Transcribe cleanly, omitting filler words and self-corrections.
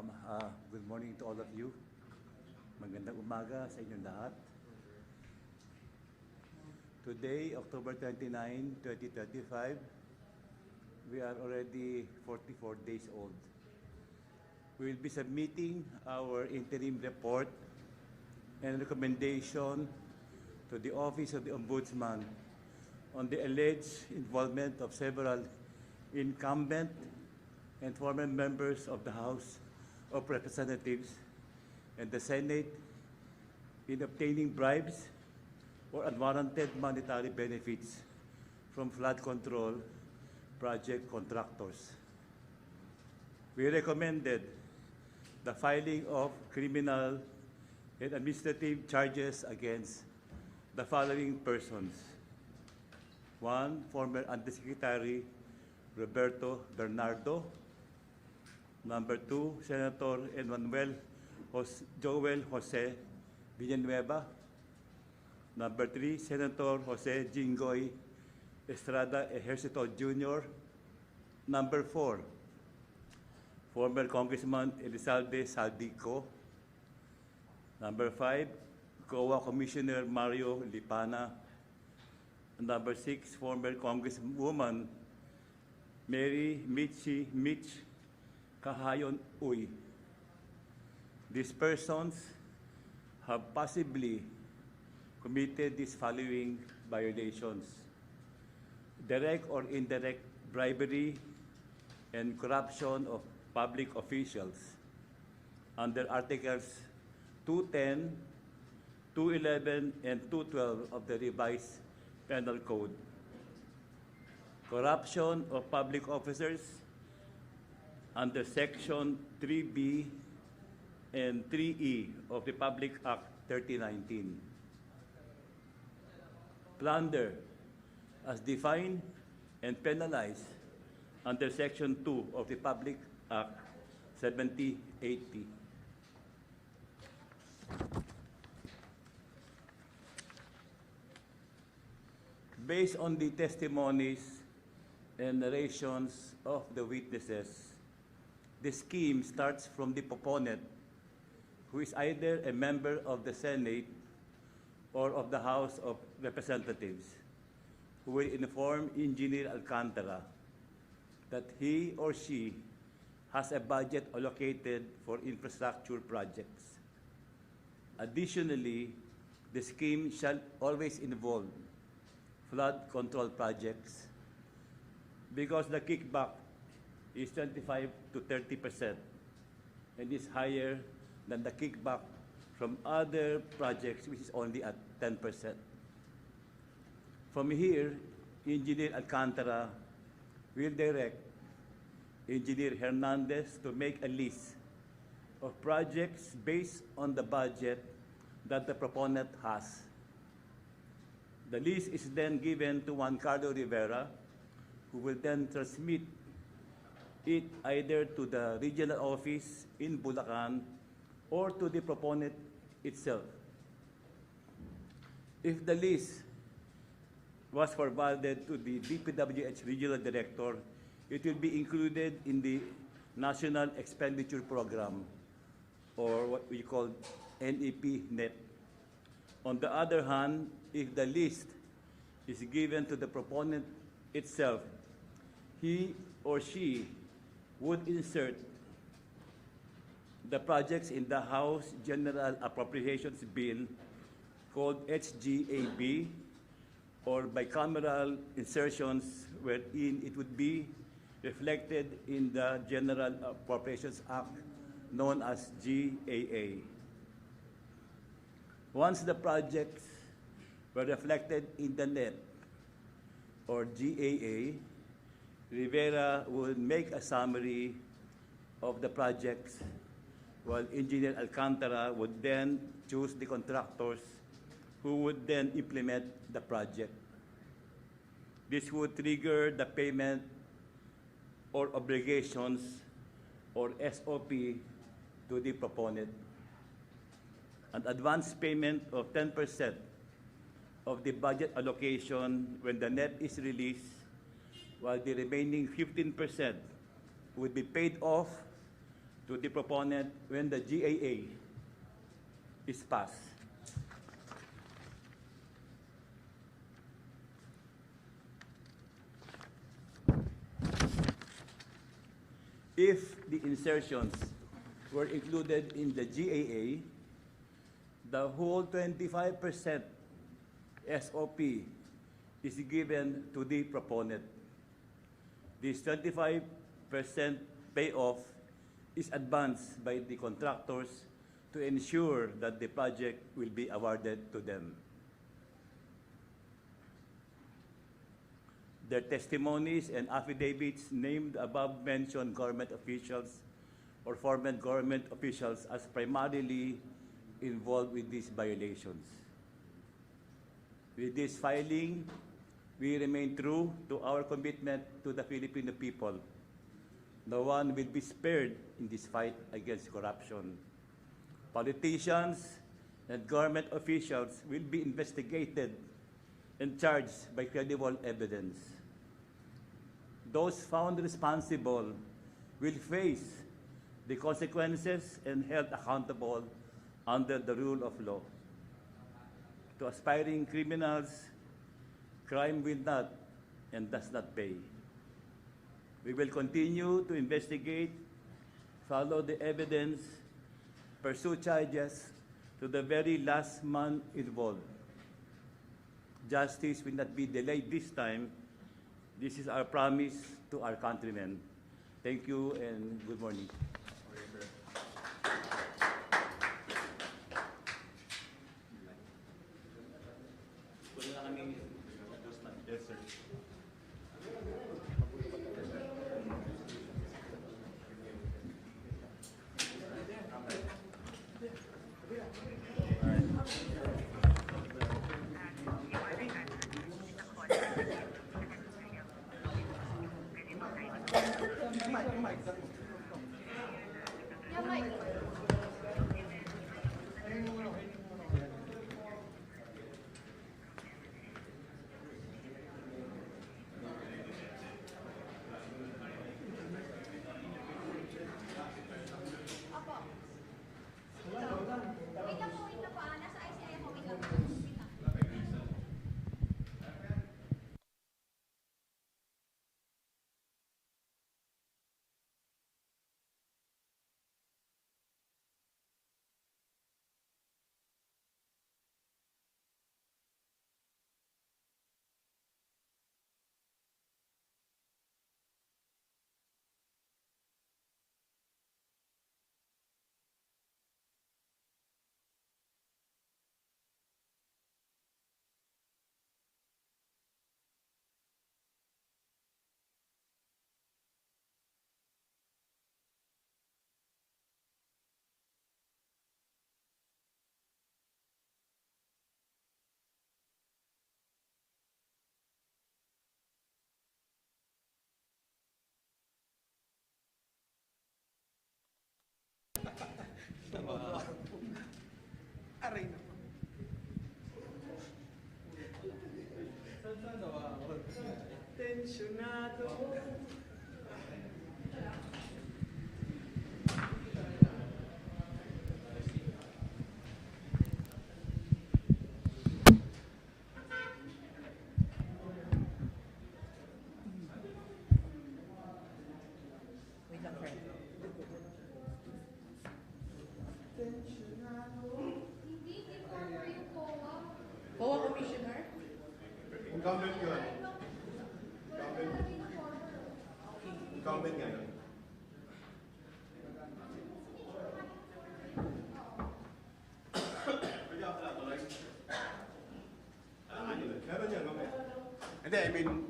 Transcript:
Good morning to all of you. Magandang umaga sa inyong lahat. Today, October 29, 2025, we are already 44 days old. We will be submitting our interim report and recommendation to the Office of the Ombudsman on the alleged involvement of several incumbent and former members of the House of Representatives and the Senate in obtaining bribes or unwarranted monetary benefits from flood control project contractors. We recommended the filing of criminal and administrative charges against the following persons. 1. Former Undersecretary Roberto Bernardo. Number 2, Senator Joel Jose Villanueva. Number 3, Senator Jose Jinggoy Estrada Ejercito Jr. Number 4, former Congressman Zaldy Co. Number 5, COA Commissioner Mario Lipana. Number 6, former Congresswoman Mitch Cajayon Uy. These persons have possibly committed these following violations: direct or indirect bribery and corruption of public officials under Articles 210, 211, and 212 of the revised Penal Code; corruption of public officers under Section 3B and 3E of the Public Act 3019; plunder as defined and penalized under Section 2 of the Public Act 7080. Based on the testimonies and narrations of the witnesses, the scheme starts from the proponent, who is either a member of the Senate or of the House of Representatives, who will inform Engineer Alcantara that he or she has a budget allocated for infrastructure projects. Additionally, the scheme shall always involve flood control projects because the kickback is 25 to 30% and is higher than the kickback from other projects, which is only at 10%. From here, Engineer Alcantara will direct Engineer Hernandez to make a list of projects based on the budget that the proponent has. The list is then given to Juan Carlo Rivera, who will then transmit it either to the regional office in Bulacan or to the proponent itself. If the list was forwarded to the DPWH Regional Director, it will be included in the National Expenditure Program, or what we call NEP-NET. On the other hand, if the list is given to the proponent itself, he or she would insert the projects in the House General Appropriations Bill called HGAB, or bicameral insertions wherein it would be reflected in the General Appropriations Act known as GAA. Once the projects were reflected in the NET or GAA, Rivera will make a summary of the projects, while Engineer Alcantara would then choose the contractors who would then implement the project. This would trigger the payment or obligations or SOP to the proponent. An advance payment of 10% of the budget allocation when the net is released, while the remaining 15% would be paid off to the proponent when the GAA is passed. If the insertions were included in the GAA, the whole 25% SOP is given to the proponent. This 25% payoff is advanced by the contractors to ensure that the project will be awarded to them. Their testimonies and affidavits named above-mentioned government officials or former government officials as primarily involved with these violations. With this filing, we remain true to our commitment to the Filipino people. No one will be spared in this fight against corruption. Politicians and government officials will be investigated and charged by credible evidence. Those found responsible will face the consequences and held accountable under the rule of law. To aspiring criminals, crime will not and does not pay. We will continue to investigate, follow the evidence, pursue charges to the very last man involved. Justice will not be delayed this time. This is our promise to our countrymen. Thank you and good morning. Yes, sir. Aray na. Tensionado. Wait lang, friend. Hindi informer yung COA. COA Commissioner? Incumbent yun. Incumbent nga yun. Meron yan, mamaya. Hindi, I mean,